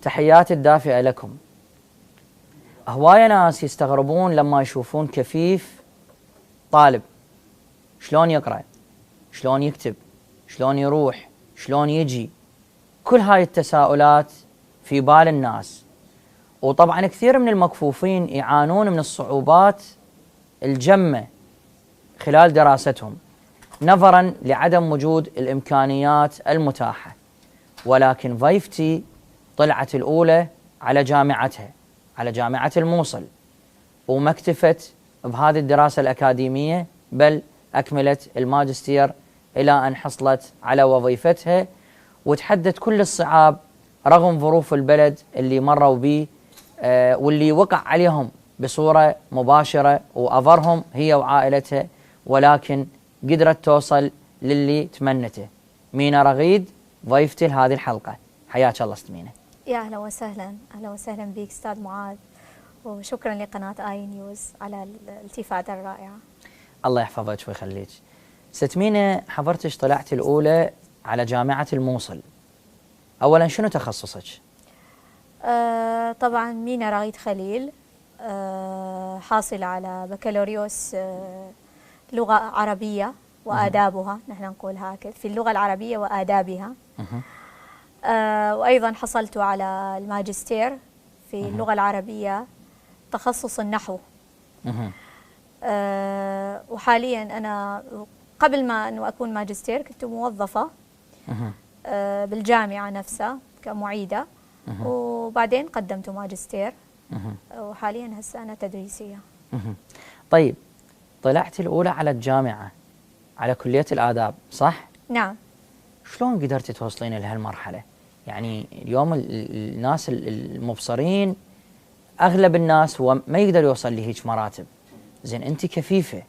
تحياتي الدافئة لكم. هواية ناس يستغربون لما يشوفون كفيف طالب شلون يقرأ، شلون يكتب، شلون يروح، شلون يجي. كل هاي التساؤلات في بال الناس. وطبعا كثير من المكفوفين يعانون من الصعوبات الجمة خلال دراستهم نظرا لعدم وجود الإمكانيات المتاحة. ولكن ضيفتي طلعت الأولى على جامعتها، على جامعة الموصل، وما اكتفت بهذه الدراسة الأكاديمية بل أكملت الماجستير إلى أن حصلت على وظيفتها، وتحدت كل الصعاب رغم ظروف البلد اللي مروا به واللي وقع عليهم بصورة مباشرة وأضرهم هي وعائلتها، ولكن قدرت توصل للي تمنته. مينا رغيد ضيفتي لهذه الحلقة، حياك الله ست مينا. يا أهلا وسهلا، أهلا وسهلا بك أستاذ معاذ، وشكرا لقناة آي نيوز على الالتفاتة الرائعة. الله يحفظك ويخليك. ست مينا، حضرتك طلعت الأولى على جامعة الموصل، أولا شنو تخصصك؟ طبعا مينا رغيد خليل، حاصلة على بكالوريوس لغة عربية وآدابها، نحن نقول هكذا في اللغة العربية وآدابها. وأيضا حصلت على الماجستير في اللغة العربية تخصص النحو. وحاليا أنا قبل ما أنه أكون ماجستير كنت موظفة بالجامعة نفسها كمعيدة، وبعدين قدمت ماجستير، وحاليا هسه أنا تدريسية. طيب، طلعت الأولى على الجامعة على كلية الآداب صح؟ نعم. شلون قدرتي توصلين لهالمرحلة؟ يعني اليوم الناس المبصرين أغلب الناس هو ما يقدر يوصل لهيك مراتب. زين أنت كفيفة،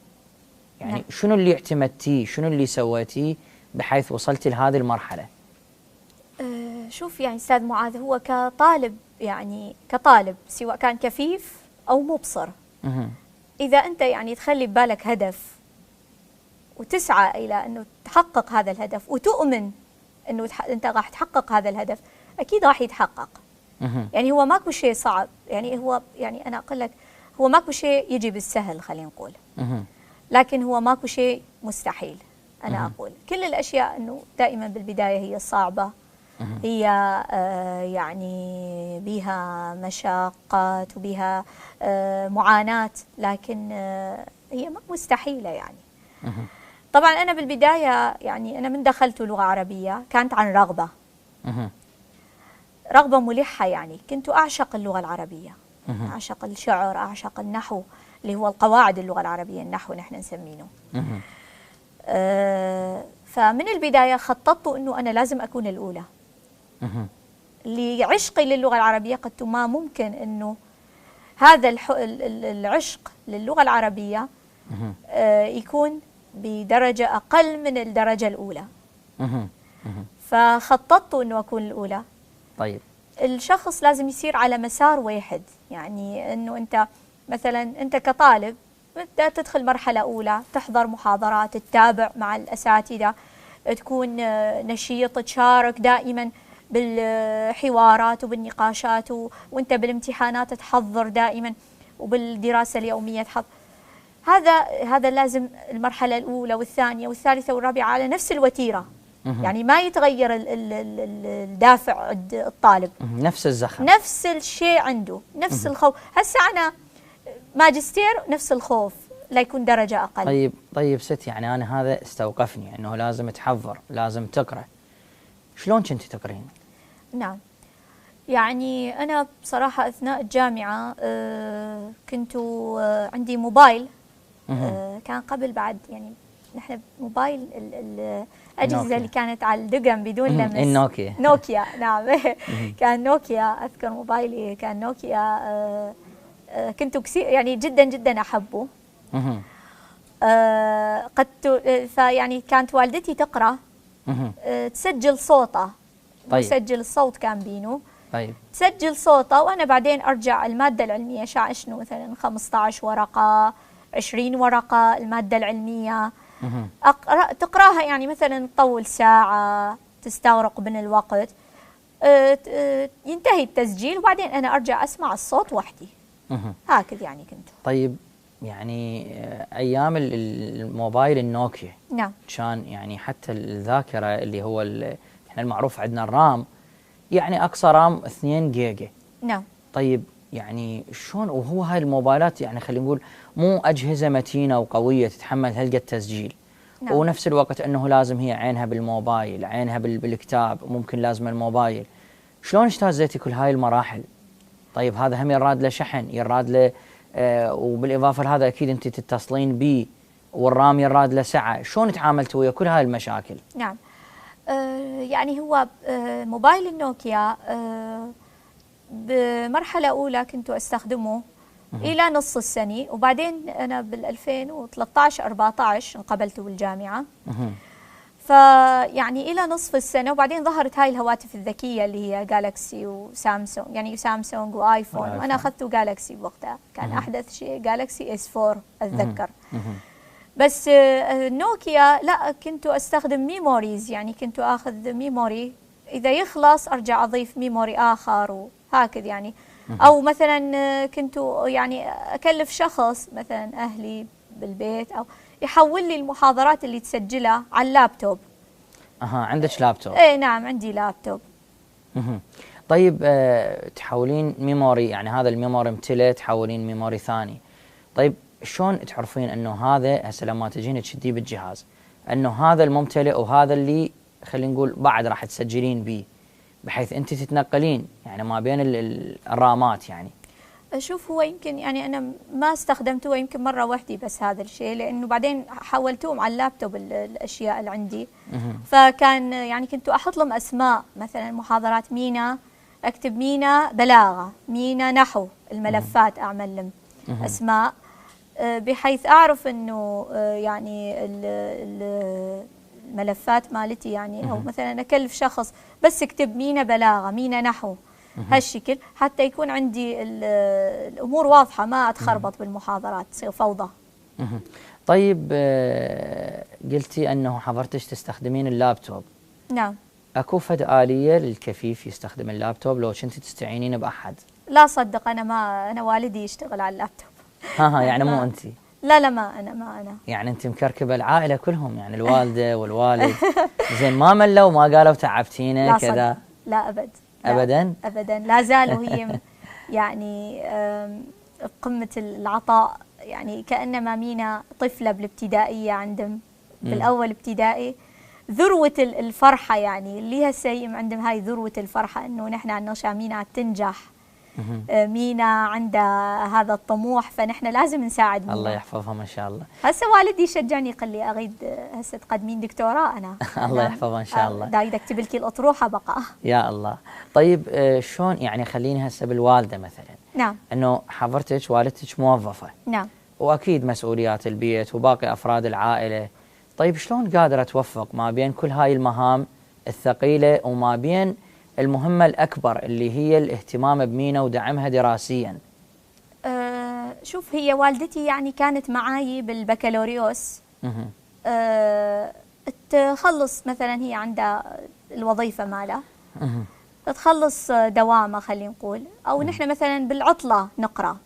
يعني نعم. شنو اللي اعتمدتيه؟ شنو اللي سويتيه بحيث وصلتي لهذه المرحلة؟ شوف يعني أستاذ معاذ، هو كطالب، يعني كطالب سواء كان كفيف أو مبصر، إذا أنت يعني تخلي ببالك هدف وتسعى إلى أنه تحقق هذا الهدف وتؤمن أنه أنت راح تحقق هذا الهدف، أكيد راح يتحقق. يعني هو ماكو شيء صعب، يعني هو يعني أنا أقول لك هو ماكو شيء يجي بالسهل، خلينا نقول، لكن هو ماكو شيء مستحيل. أنا أقول كل الأشياء أنه دائما بالبداية هي صعبة، هي يعني بها مشاقات وبها معاناة، لكن هي ما مستحيلة يعني. طبعا أنا بالبداية يعني أنا من دخلت لغة عربية كانت عن رغبة ملحة، يعني كنت أعشق اللغة العربية، أعشق الشعر، أعشق النحو اللي هو القواعد اللغة العربية، النحو نحن نسمينه. فمن البداية خططت أنه أنا لازم أكون الأولى. لعشقي للغة العربية قلت ما ممكن أنه هذا العشق للغة العربية يكون بدرجة أقل من الدرجة الأولى. فخططت أنه أكون الأولى. طيب، الشخص لازم يسير على مسار واحد، يعني أنه أنت مثلا أنت كطالب بدأ تدخل مرحلة أولى، تحضر محاضرات، تتابع مع الأساتذة، تكون نشيط، تشارك دائما بالحوارات وبالنقاشات، وانت بالامتحانات تحضر دائما، وبالدراسة اليومية تحضر. هذا لازم المرحلة الأولى والثانية والثالثة والرابعة على نفس الوتيرة. يعني ما يتغير الدافع عند الطالب، نفس الزخم، نفس الشيء عنده، نفس الخوف. هسه أنا ماجستير نفس الخوف، لا يكون درجة أقل. طيب ست، يعني أنا هذا استوقفني أنه لازم تحضر، لازم تقرأ. شلون كنت تقرين؟ نعم، يعني أنا بصراحة أثناء الجامعة كنت عندي موبايل. كان قبل بعد يعني نحن موبايل الأجهزة اللي كانت على الدقم بدون لمس، نوكيا. نعم. كان نوكيا، أذكر موبايلي كان نوكيا. كنت يعني جدا جدا أحبه. فيعني كانت والدتي تقرأ، تسجل صوته. طيب. تسجل الصوت كان بينه. طيب. تسجل صوته وأنا بعدين أرجع المادة العلمية شنو مثلا 15 ورقة 20 ورقة المادة العلمية تقراها، يعني مثلا تطول ساعة، تستغرق من الوقت. ينتهي التسجيل وبعدين أنا أرجع أسمع الصوت وحدي. هكذا يعني كنت. طيب يعني أيام الموبايل النوكيا نعم كان يعني حتى الذاكرة اللي هو احنا المعروف عندنا الرام، يعني أقصى رام 2 جيجا. نعم. طيب يعني شلون وهو هاي الموبايلات يعني خلينا نقول مو أجهزة متينة وقوية تتحمل هلقة التسجيل. نعم. ونفس الوقت أنه لازم هي عينها بالموبايل، عينها بالكتاب، وممكن لازم الموبايل. شلون اجتازيتي كل هاي المراحل؟ طيب هذا هم يراد له شحن، يراد له وبالإضافة لهذا أكيد أنت تتصلين بيه، والرام يراد له سعة. شلون تعاملتوا ويا كل هاي المشاكل؟ نعم. يعني هو موبايل النوكيا بمرحلة أولى كنت أستخدمه إلى نص السنة، وبعدين أنا بال 2013-14 انقبلت بالجامعة. فيعني إلى نصف السنة، وبعدين ظهرت هاي الهواتف الذكية اللي هي جالكسي وسامسونج، يعني سامسونج وآيفون، وأنا أخذته جالكسي بوقتها، كان أحدث شيء جالكسي اس 4 أتذكر. بس نوكيا لا، كنت أستخدم ميموريز، يعني كنت أخذ ميموري إذا يخلص أرجع أضيف ميموري آخر وهكذا يعني. أو مثلا كنت يعني أكلف شخص مثلا أهلي بالبيت أو يحول لي المحاضرات اللي تسجلها على اللابتوب. عندك لابتوب؟ ايه نعم عندي لابتوب. طيب تحولين ميموري، يعني هذا الميموري امتلأ تحولين ميموري ثاني. طيب شلون تعرفين انه هذا هسه لما تجين تشديه بالجهاز انه هذا الممتلئ وهذا اللي خلينا نقول بعد راح تسجلين به، بحيث انت تتنقلين يعني ما بين الرامات يعني؟ شوف هو يمكن يعني أنا ما استخدمته يمكن مرة واحدة بس هذا الشيء، لأنه بعدين حولتهم على اللابتوب الأشياء اللي عندي. فكان يعني كنت أحط لهم أسماء، مثلا محاضرات مينا أكتب مينا بلاغة، مينا نحو، الملفات أعمل لهم أسماء بحيث أعرف أنه يعني الملفات مالتي يعني. أو مثلا أكلف شخص بس اكتب مينا بلاغة مينا نحو هالشكل، حتى يكون عندي الأمور واضحة، ما أتخربط بالمحاضرات تصير فوضى. طيب قلتي أنه حضرتش تستخدمين اللابتوب. نعم. أكو فد آلية للكفيف يستخدم اللابتوب لو كنت تستعينين بأحد؟ لا صدق أنا والدي يشتغل على اللابتوب. يعني مو أنت؟ لا ما أنا يعني أنت مكركبة العائلة كلهم، يعني الوالدة والوالد. زين ما ملوا ما قالوا تعبتينا كذا؟ لا أبد. أبدا؟ أبدا، لا زالوا هي يعني بقمة العطاء، يعني كأنما مينا طفلة بالابتدائية عندهم بالأول ابتدائي، ذروة الفرحة يعني اللي هسه عندهم هاي ذروة الفرحة إنه نحن عندنا مينا تنجح، مينا عندها هذا الطموح، فنحن لازم نساعد مينا. الله يحفظها ما شاء الله. هسه والدي يشجعني قال لي أريد هسه تقدمين دكتوراه أنا. الله يحفظها إن شاء الله. دا يكتب لك الأطروحة بقى. يا الله. طيب شلون يعني خليني هسه بالوالدة مثلا. نعم. إنه حضرتك والدتك موظفة. نعم. وأكيد مسؤوليات البيت وباقي أفراد العائلة. طيب شلون قادرة توفق ما بين كل هاي المهام الثقيلة وما بين المهمة الأكبر اللي هي الاهتمام بمينا ودعمها دراسيا؟ شوف هي والدتي يعني كانت معاي بالبكالوريوس. تخلص مثلا هي عندها الوظيفة مالها، تخلص دوامة خلينا نقول، أو نحن مثلا بالعطلة نقرأ.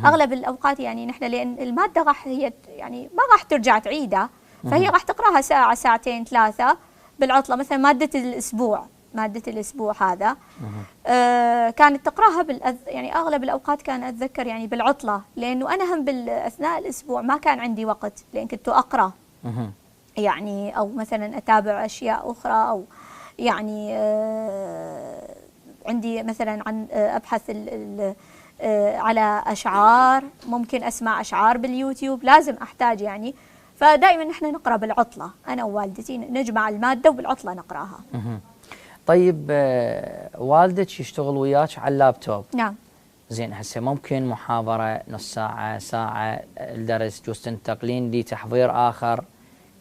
أغلب الأوقات يعني نحن لأن المادة راح هي يعني ما راح ترجع تعيدها، فهي راح تقرأها ساعة ساعتين ثلاثة بالعطلة. مثلا مادة الأسبوع هذا كانت تقرأها يعني أغلب الأوقات كان أتذكر يعني بالعطلة، لأنه أنا هم أثناء الأسبوع ما كان عندي وقت، لأن كنت أقرأ يعني، أو مثلا أتابع أشياء أخرى، أو يعني عندي مثلا عن أبحث على أشعار، ممكن أسمع أشعار باليوتيوب، لازم أحتاج يعني. فدائما نحن نقرأ بالعطلة، أنا ووالدتي نجمع المادة وبالعطلة نقرأها. طيب والدك يشتغل وياك على اللابتوب؟ نعم. زين هسه ممكن محاضرة نص ساعة ساعة الدرس جوز تنتقلين لتحضير آخر.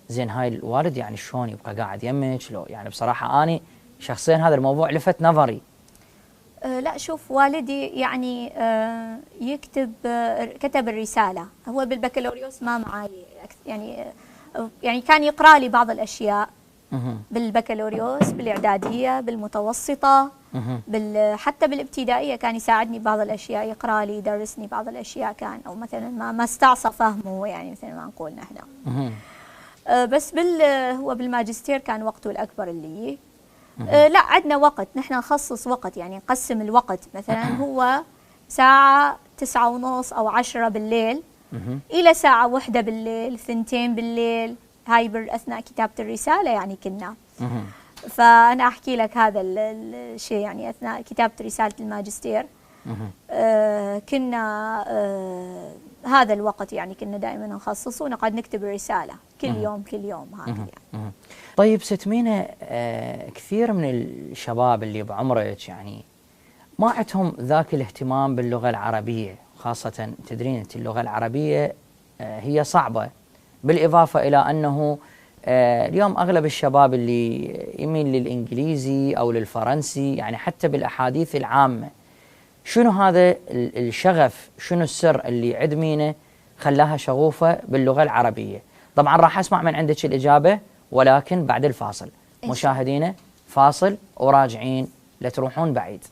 زين هاي الوالد يعني شلون يبقى قاعد يمك؟ لو يعني بصراحة أنا شخصيا هذا الموضوع لفت نظري. لا شوف والدي يعني كتب الرسالة، هو بالبكالوريوس ما معي يعني كان يقرأ لي بعض الأشياء بالبكالوريوس، بالاعداديه، بالمتوسطه، حتى بالابتدائيه كان يساعدني بعض الاشياء، يقرا لي، يدرسني بعض الاشياء، كان او مثلا ما استعصى فهمه، يعني مثل ما نقول نحن. بس هو بالماجستير كان وقته الاكبر اللي لا عندنا وقت، نحن نخصص وقت، يعني نقسم الوقت. مثلا هو ساعة 9:30 أو 10 بالليل إلى ساعة 1 بالليل، 2 بالليل، هاي أثناء كتابة الرسالة يعني كنا. فأنا أحكي لك هذا الشيء، يعني أثناء كتابة رسالة الماجستير كنا هذا الوقت يعني كنا دائما نخصصه ونقعد نكتب الرسالة كل يوم كل يوم هكذا يعني. طيب ست مينا، كثير من الشباب اللي بعمرك يعني ما عندهم ذاك الاهتمام باللغة العربية، خاصة تدرين انت اللغة العربية هي صعبة، بالإضافة إلى أنه اليوم أغلب الشباب اللي يميل للإنجليزي أو للفرنسي، يعني حتى بالأحاديث العامة. شنو هذا الشغف، شنو السر اللي عند مينا خلاها شغوفة باللغة العربية؟ طبعا راح أسمع من عندك الإجابة ولكن بعد الفاصل. مشاهدينا فاصل وراجعين، لا تروحون بعيد.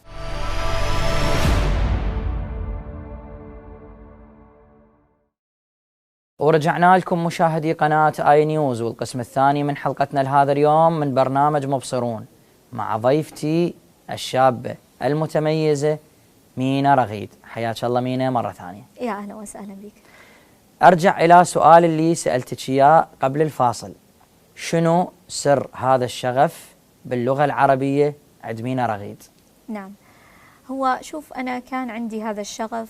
ورجعنا لكم مشاهدي قناة آي نيوز، والقسم الثاني من حلقتنا لهذا اليوم من برنامج مبصرون، مع ضيفتي الشابة المتميزة مينا رغيد. حياك الله مينا مرة ثانية. يا أهلا وسهلا بك. أرجع إلى سؤال اللي سألتك إياه قبل الفاصل، شنو سر هذا الشغف باللغة العربية عند مينا رغيد؟ نعم، هو شوف أنا كان عندي هذا الشغف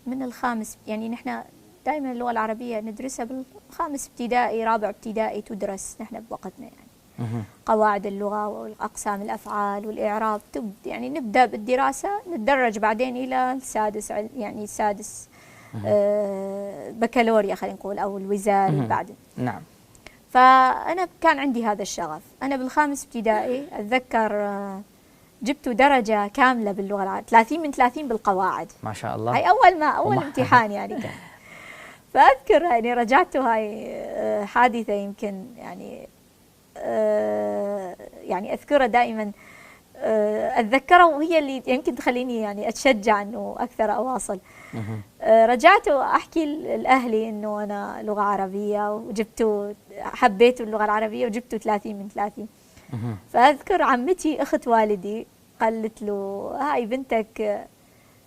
من الخامس، يعني نحن دائما اللغة العربية ندرسها بالخامس ابتدائي، رابع ابتدائي تدرس نحن بوقتنا، يعني قواعد اللغة والأقسام الأفعال والإعراب، يعني نبدأ بالدراسة، نتدرج بعدين إلى السادس، يعني السادس بكالوريا خلينا نقول، أو الوزاري بعد. نعم. فأنا كان عندي هذا الشغف. أنا بالخامس ابتدائي أتذكر جبت درجة كاملة باللغة العربية، 30 من 30 بالقواعد. ما شاء الله. هاي أول امتحان يعني كان. فأذكر يعني رجعت، هاي حادثة يمكن يعني أذكرها دائما، أتذكرها وهي اللي يمكن تخليني يعني أتشجع أنه أكثر أواصل. رجعت وأحكي لأهلي أنه أنا لغة عربية حبيت اللغة العربية وجبت 30 من 30. فأذكر عمتي أخت والدي قالت له هاي بنتك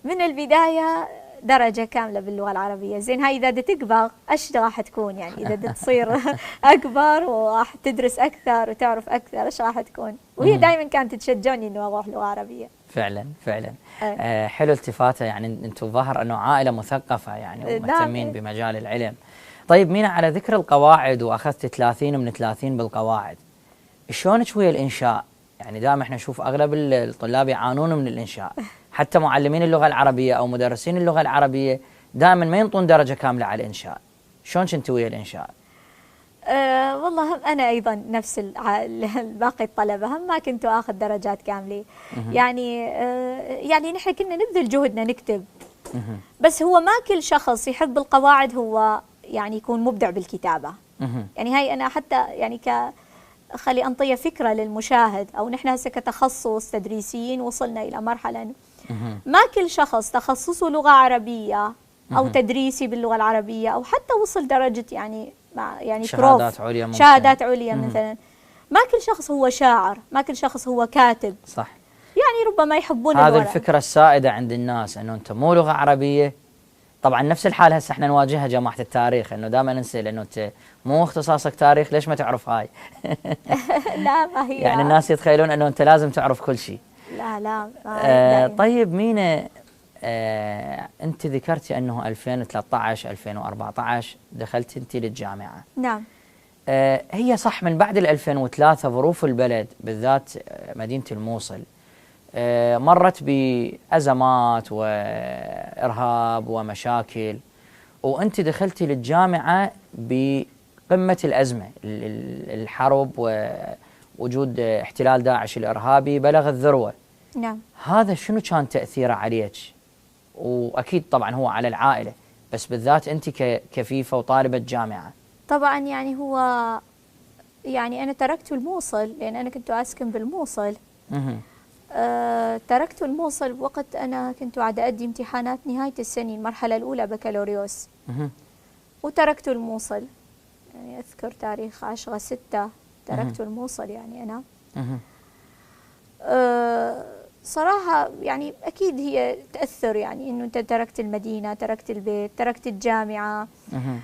من البداية درجة كاملة باللغة العربية، زين هاي إذا تكبر إيش راح تكون، يعني إذا تصير أكبر وراح تدرس أكثر وتعرف أكثر إيش راح تكون. وهي دائما كانت تشجعني إنه أروح لغة عربية. فعلا فعلا. حلو التفاتة، يعني أنتم ظاهر أنه عائلة مثقفة يعني ومهتمين بمجال العلم. طيب مينا، على ذكر القواعد وأخذت 30 من 30 بالقواعد، شلونك ويا الإنشاء؟ يعني دائما احنا نشوف أغلب الطلاب يعانون من الإنشاء، حتى معلمين اللغة العربية أو مدرسين اللغة العربية دائما ما ينطون درجة كاملة على الإنشاء. شلون كنت ويا الإنشاء؟ والله أنا أيضا نفس باقي الطلبة، هم ما كنت آخذ درجات كاملة. يعني نحن كنا نبذل جهدنا نكتب، بس هو ما كل شخص يحب القواعد هو يعني يكون مبدع بالكتابة. يعني هاي أنا حتى يعني خلي أنطي فكرة للمشاهد، أو نحن هسه كتخصص تدريسيين وصلنا إلى مرحلة ما كل شخص تخصصه لغة عربية أو تدريسي باللغة العربية، أو حتى وصل درجة يعني شهادات عليا، شهادات عليا مثلا، ما كل شخص هو شاعر، ما كل شخص هو كاتب. صح. يعني ربما يحبون هذه الفكرة السائدة عند الناس، أنه أنت مو لغة عربية. طبعا نفس الحالة هسه احنا نواجهها جماعة التاريخ، انه دائما نسأل انه انت مو اختصاصك تاريخ، ليش ما تعرف هاي؟ لا ما هي يعني الناس يتخيلون انه انت لازم تعرف كل شيء. لا طيب مينا، انت ذكرتي انه 2013 2014 دخلت انت للجامعة. نعم. هي صح من بعد 2003 ظروف البلد بالذات مدينة الموصل مرت بأزمات وإرهاب ومشاكل، وأنت دخلتي للجامعة بقمة الأزمة، الحرب ووجود احتلال داعش الإرهابي بلغ الذروة. نعم. هذا شنو كان تأثيره عليك؟ وأكيد طبعا هو على العائلة، بس بالذات أنت كفيفة وطالبة جامعة. طبعا يعني هو يعني أنا تركت الموصل لأن أنا كنت أسكن بالموصل. مه. تركت الموصل وقت أنا كنت قاعدة أؤدي امتحانات نهاية السنة المرحلة الأولى بكالوريوس. مه. وتركت الموصل، يعني أذكر تاريخ 10/6 تركت الموصل يعني أنا. مه. صراحة يعني أكيد هي تأثر، يعني إنه أنت تركت المدينة، تركت البيت، تركت الجامعة. مه.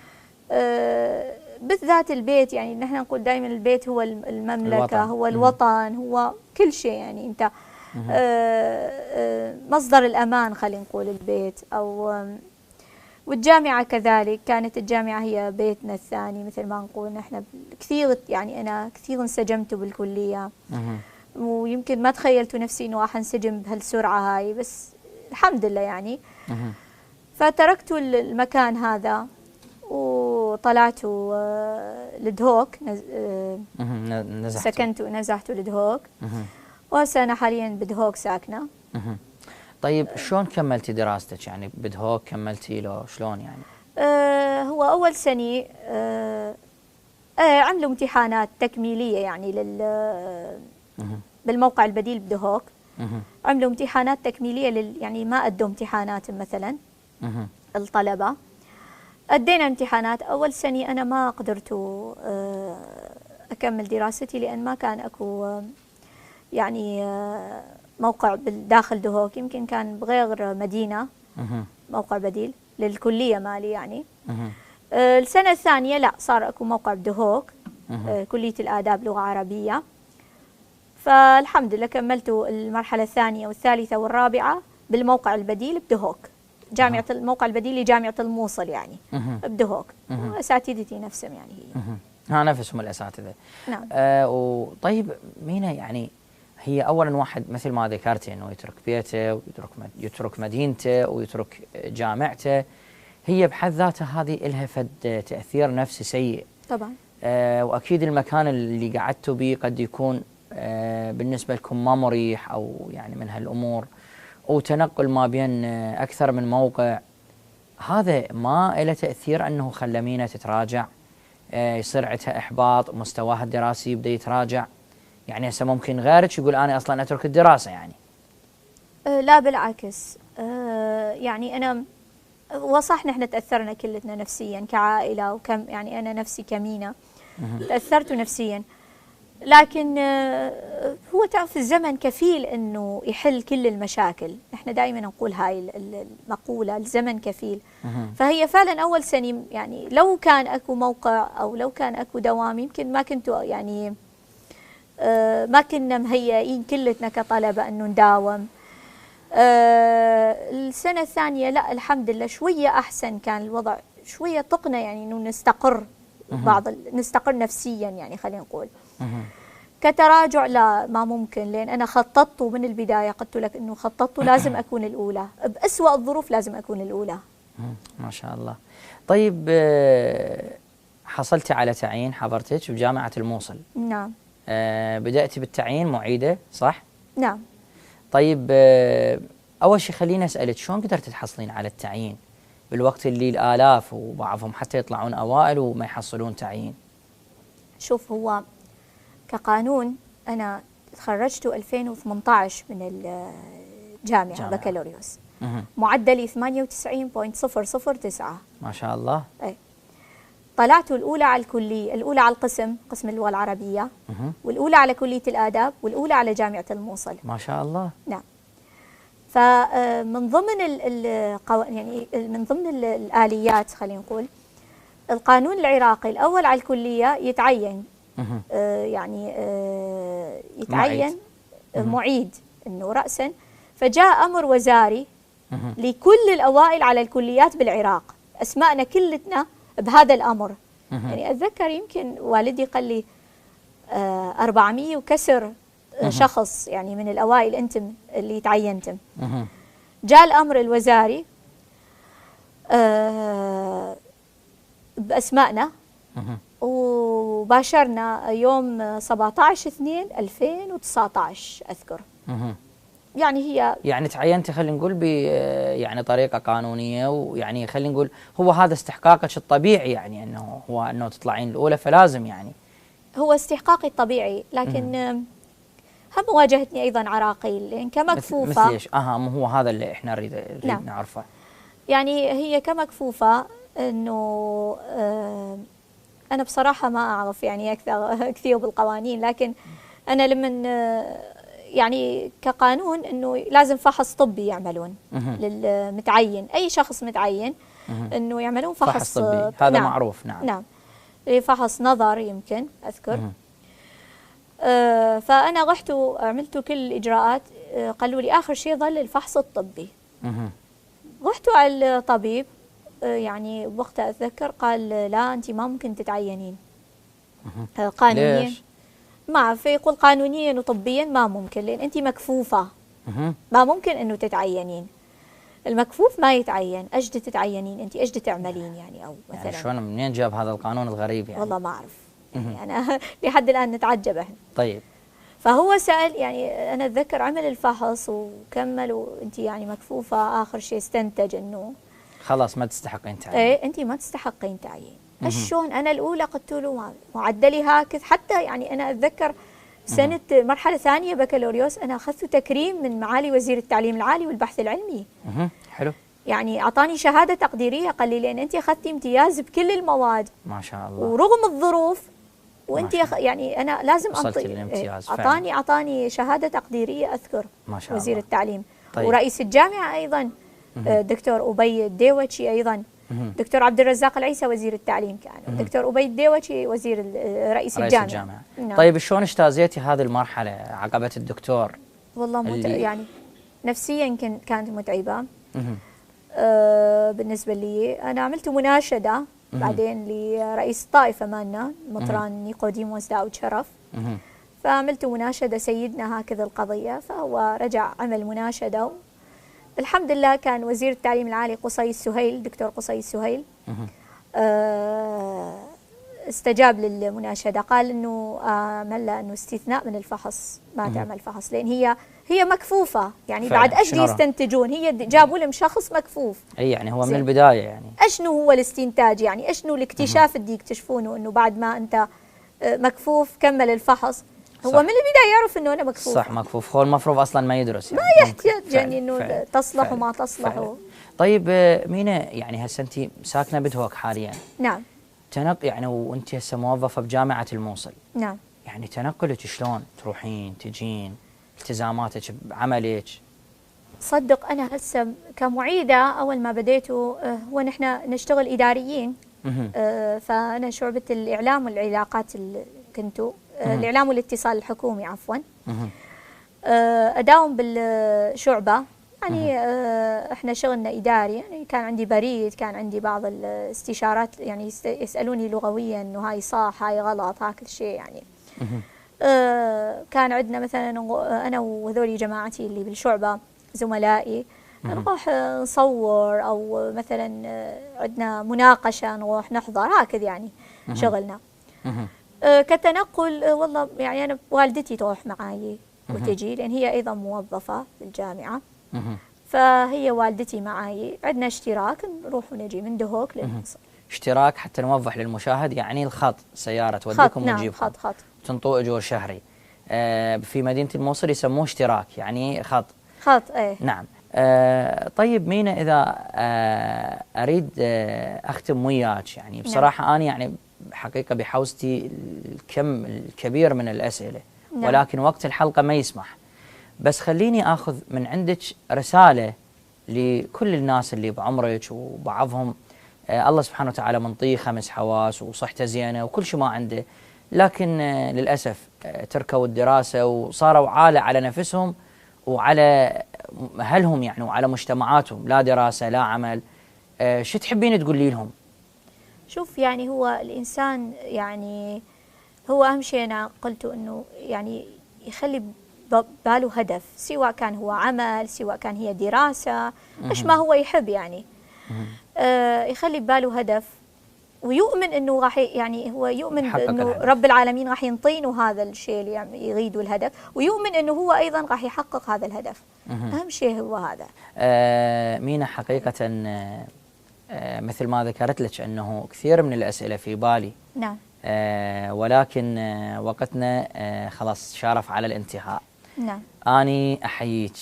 بالذات البيت، يعني نحن نقول دائما البيت هو المملكة، الوطن. هو الوطن، هو كل شيء. يعني أنت مصدر الأمان، خلينا نقول البيت. أو والجامعة كذلك، كانت الجامعة هي بيتنا الثاني مثل ما نقول نحن. كثير يعني أنا كثير انسجمت بالكلية، ويمكن ما تخيلت نفسي إنه راح انسجم بهالسرعة هاي، بس الحمد لله يعني. فتركت المكان هذا وطلعت لدهوك، سكنت ونزحت لدهوك، وهسه أنا حاليا بدهوك ساكنة. طيب شلون كملتي دراستك؟ يعني بدهوك كملتي لو شلون يعني؟ هو أول سنة عملوا امتحانات تكميلية يعني بالموقع البديل بدهوك. عملوا امتحانات تكميلية يعني ما أدوا امتحانات مثلا الطلبة. أدينا امتحانات. أول سنة أنا ما قدرت أكمل دراستي لأن ما كان أكو يعني موقع داخل دهوك، يمكن كان بغير مدينة موقع بديل للكلية مالي يعني. السنة الثانية لا، صار أكو موقع بدهوك، كلية الآداب لغة عربية. فالحمد لله كملت المرحلة الثانية والثالثة والرابعة بالموقع البديل بدهوك، جامعة الموقع البديل لجامعة الموصل يعني بدهوك. وأساتذتي نفسهم يعني هي نفسهم الأساتذة. نعم. وطيب مينا، يعني هي أولا واحد مثل ما ذكرتي أنه يترك بيته ويترك مدينته ويترك جامعته، هي بحد ذاتها هذه إلها فد تأثير نفسي سيء طبعا. وأكيد المكان اللي قعدتوا به قد يكون بالنسبة لكم ما مريح أو يعني من هالأمور، وتنقل ما بين أكثر من موقع، هذا ما له تأثير أنه خلى مينا تتراجع، يصير عندها إحباط، مستواها الدراسي يبدأ يتراجع؟ يعني هسه ممكن غيرك يقول أنا أصلا أترك الدراسة يعني. لا بالعكس. يعني أنا وصح نحن تأثرنا كلتنا نفسيا كعائلة، وكم يعني أنا نفسي كمينا تأثرت نفسيا، لكن هو تعرف الزمن كفيل أنه يحل كل المشاكل. نحن دائما نقول هاي المقولة، الزمن كفيل. فهي فعلا أول سنة يعني لو كان أكو موقع أو لو كان أكو دوام يمكن ما كنتوا يعني ما كنا مهيئين كلتنا كطلبة أنه نداوم. السنة الثانية لا الحمد لله شوية أحسن، كان الوضع شوية طقنا يعني أنه نستقر نستقر نفسيا يعني خلينا نقول. كتراجع لا ما ممكن، لأن أنا خططت من البداية، قلت لك أنه خططت لازم أكون الأولى بأسوأ الظروف، لازم أكون الأولى. ما شاء الله. طيب حصلتي على تعيين حضرتك بجامعة الموصل؟ نعم. بدأتي بالتعيين معيدة صح؟ نعم. طيب أول شيء خليني أسألك، شلون قدرت تحصلين على التعيين بالوقت اللي الآلاف وبعضهم حتى يطلعون أوائل وما يحصلون تعيين؟ شوف، هو كقانون أنا تخرجت 2018 من الجامعة بكالوريوس، معدلي 98.009. ما شاء الله. أي. طلعت الأولى على الكلية، الأولى على قسم اللغة العربية، والأولى على كلية الآداب، والأولى على جامعة الموصل. ما شاء الله. نعم. فمن ضمن يعني من ضمن الآليات خلينا نقول القانون العراقي الأول على الكلية يتعين يعني يتعين معيد إنه رأسا. فجاء أمر وزاري لكل الأوائل على الكليات بالعراق، أسماءنا كلتنا بهذا الأمر. يعني أتذكر يمكن والدي قال لي 400 وكسر شخص يعني من الأوائل أنتم اللي تعينتم. جاء الأمر الوزاري بأسمائنا وباشرنا يوم 17/2/2019 أذكر. يعني هي يعني تعينتي خلينا نقول ب يعني طريقة قانونية، ويعني خلينا نقول هو هذا استحقاقك الطبيعي، يعني انه تطلعين الأولى، فلازم يعني هو استحقاقي الطبيعي، لكن هم واجهتني أيضا عراقيل، لأن كمكفوفة. مثل إيش؟ هو هذا اللي إحنا نريد نعم. نعرفه. يعني هي كمكفوفة أنه أنا بصراحة ما أعرف يعني كثير بالقوانين، لكن أنا لمن يعني كقانون أنه لازم فحص طبي يعملون للمتعين، أي شخص متعين أنه يعملون فحص طبي، هذا نعم معروف. نعم. نعم، فحص نظر يمكن أذكر. فأنا رحت وعملت كل الإجراءات. قالوا لي آخر شيء ظل الفحص الطبي. رحت على الطبيب، يعني وقتها أتذكر قال لا أنت ما ممكن تتعينين قانونيا. ليش؟ ما فيقول قانونيا وطبيا ما ممكن، لأن أنت مكفوفة، ما ممكن أنه تتعينين. المكفوف ما يتعين، أجد تتعينين أنت، أجد تعملين يعني، أو مثلا يعني شلون منين جاب هذا القانون الغريب يعني؟ والله ما أعرف يعني أنا لحد الآن نتعجب احنا. طيب. فهو سأل يعني، أنا أتذكر عمل الفحص وكمل، وأنت يعني مكفوفة. آخر شيء استنتج إنه خلاص ما تستحقين تعيين. إيه أنت ما تستحقين تعيين. شلون؟ أنا الأولى قلت له معدلي هكذا، حتى يعني أنا أتذكر سنة مرحلة ثانية بكالوريوس أنا أخذت تكريم من معالي وزير التعليم العالي والبحث العلمي. حلو. يعني أعطاني شهادة تقديرية، قال لي لأن أنت أخذتي امتياز بكل المواد ما شاء الله، ورغم الظروف، وانت يعني انا لازم اعطاني شهاده تقديريه اذكر. ما شاء وزير الله. التعليم. طيب. ورئيس الجامعه ايضا دكتور ابي الديوتشي، ايضا دكتور عبد الرزاق العيسى وزير التعليم كان، دكتور ابي الديوتشي وزير رئيس الجامعه. نعم. طيب شلون اجتازيتي هذه المرحله عقبه الدكتور؟ والله يعني نفسيا كانت متعبه. بالنسبه لي انا عملت مناشده بعدين لرئيس الطائفة مالنا المطران نيقوديموس داود شرف. فعملت مناشدة سيدنا هكذا القضية، فهو رجع عمل مناشدة. الحمد لله كان وزير التعليم العالي قصي السهيل، دكتور قصي السهيل، استجاب للمناشدة. قال إنه عمل له إنه استثناء من الفحص، ما تعمل فحص، لأن هي مكفوفة يعني. بعد أجد يستنتجون، هي جابوا لهم شخص مكفوف. أي يعني هو من البداية يعني أشنو هو الاستنتاج يعني، أشنو الاكتشاف اللي يكتشفونه إنه بعد ما أنت مكفوف كمل الفحص. هو من البداية يعرف إنه أنا مكفوف. صح، مكفوف. هو المفروض أصلا ما يدرس يعني، ما يحتاج يعني إنه تصلح وما تصلح. طيب مينا، يعني هسه أنت ساكنة بدهوك حاليا. نعم. يعني وأنت هسه موظفة بجامعة الموصل. نعم. يعني تنقلك شلون؟ تروحين تجين، التزاماتك بعملك؟ صدق أنا هسه كمعيدة أول ما بديته هو نحن نشتغل إداريين. فأنا شعبة الإعلام والعلاقات كنتو الإعلام والاتصال الحكومي عفوا. أداوم بالشعبة يعني. احنا شغلنا إداري يعني. كان عندي بريد، كان عندي بعض الاستشارات يعني يسألوني لغويا إنه هاي صح هاي غلط هكذا شيء يعني. كان عندنا مثلا أنا وهذولي جماعتي اللي بالشعبة زملائي نروح نصور، أو مثلا عندنا مناقشة نروح نحضر هكذا يعني شغلنا. كتنقل والله يعني أنا والدتي تروح معي وتجي، لأن هي أيضا موظفة بالجامعة. فهي والدتي معي، عندنا اشتراك نروح ونجي من دهوك للموصل. اشتراك حتى نوضح للمشاهد، يعني الخط سيارة توديكم وتجيبكم. نعم، خط تنطوا أجور شهري. في مدينة الموصل يسموه اشتراك، يعني خط ايه. نعم. طيب مينا، إذا أريد أختم وياك يعني بصراحة. نعم. أنا يعني حقيقة بحوزتي الكم الكبير من الأسئلة. نعم. ولكن وقت الحلقة ما يسمح. بس خليني أخذ من عندك رسالة لكل الناس اللي بعمرك، وبعضهم الله سبحانه وتعالى منطيه 5 حواس وصحته زينة وكل شيء ما عنده، لكن للأسف تركوا الدراسة وصاروا عالة على نفسهم وعلى أهلهم يعني، وعلى مجتمعاتهم، لا دراسة لا عمل. شو تحبين تقولي لهم؟ شوف يعني هو الإنسان يعني هو أهم شيء أنا قلته إنه يعني يخلي باله هدف، سواء كان هو عمل سواء كان هي دراسة، إيش ما هو يحب يعني. يخلي باله هدف ويؤمن انه راح يعني هو يؤمن انه رب العالمين راح ينطينه هذا الشيء اللي يريده الهدف، ويؤمن انه هو ايضا راح يحقق هذا الهدف. اهم شيء هو هذا. مينا حقيقة مثل ما ذكرت لك انه كثير من الاسئلة في بالي. نعم. ولكن وقتنا خلاص شارف على الانتهاء. نعم. أني أحييك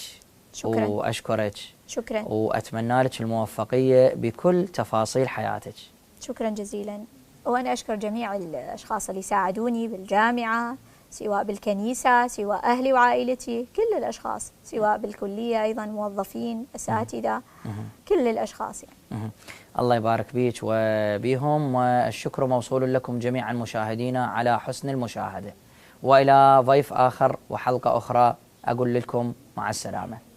شكرا. وأشكرك شكرا. وأتمنى لك الموفقية بكل تفاصيل حياتك. شكرا جزيلا. وأنا أشكر جميع الأشخاص اللي ساعدوني بالجامعة، سواء بالكنيسة، سواء أهلي وعائلتي، كل الأشخاص، سواء بالكلية أيضا، موظفين، أساتذة، كل الأشخاص يعني. الله يبارك بيك وبيهم، والشكر موصول لكم جميعا مشاهدينا على حسن المشاهدة، وإلى ضيف آخر وحلقة أخرى أقول لكم مع السلامة.